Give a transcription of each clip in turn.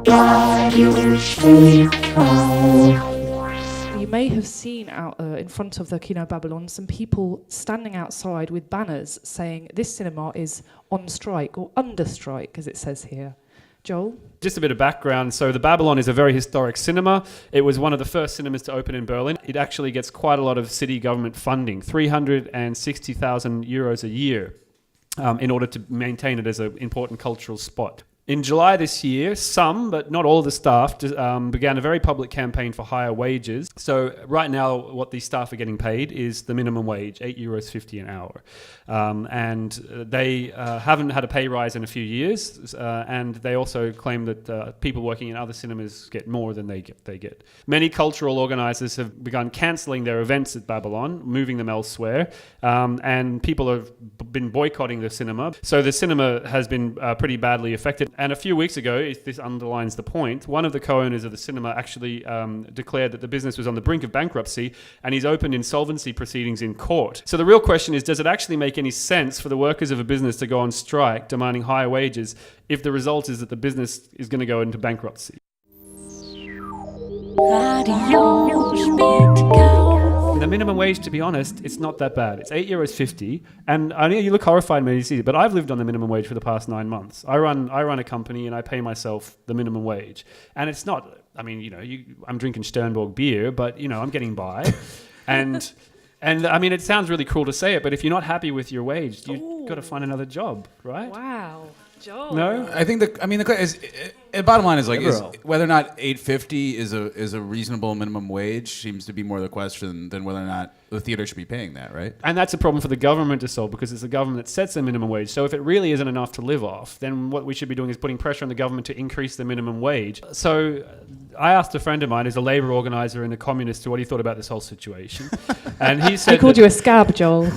You may have seen out in front of the Kino Babylon some people standing outside with banners saying this cinema is on strike or under strike, as it says here. Joel? Just a bit of background. So the Babylon is a very historic cinema. It was one of the first cinemas to open in Berlin. It actually gets quite a lot of city government funding, 360,000 euros a year, in order to maintain it as an important cultural spot. In July this year, some, but not all of the staff, began a very public campaign for higher wages. So right now, what these staff are getting paid is the minimum wage, €8.50 an hour. And they haven't had a pay rise in a few years. And they also claim that people working in other cinemas get more than they get. Many cultural organisers have begun cancelling their events at Babylon, moving them elsewhere. And people have been boycotting the cinema. So the cinema has been pretty badly affected. And a few weeks ago, if this underlines the point, one of the co-owners of the cinema actually declared that the business was on the brink of bankruptcy, and he's opened insolvency proceedings in court. So the real question is, does it actually make any sense for the workers of a business to go on strike demanding higher wages if the result is that the business is going to go into bankruptcy? Radio Spaetkauf. The minimum wage, to be honest, it's not that bad. It's €8.50, and I know you look horrified, Maisie, but I've lived on the minimum wage for the past 9 months. I run a company, and I pay myself the minimum wage, and it's not. I mean, I'm drinking Sternberg beer, but I'm getting by, and I mean, it sounds really cruel to say it, but if you're not happy with your wage, you've got to find another job, right? Wow. Joel. No, I think the bottom line is whether or not $8.50 is a reasonable minimum wage seems to be more the question than whether or not the theater should be paying that, right? And that's a problem for the government to solve, because it's the government that sets the minimum wage. So if it really isn't enough to live off, then what we should be doing is putting pressure on the government to increase the minimum wage. So I asked a friend of mine who's a labour organiser and a communist what he thought about this whole situation, and he said he called you a scab, Joel.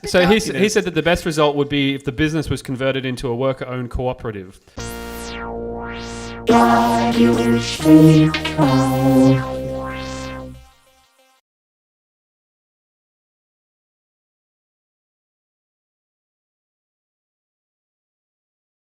So he said that the best result would be if the business was converted into a worker-owned cooperative. Radio Spaetkauf.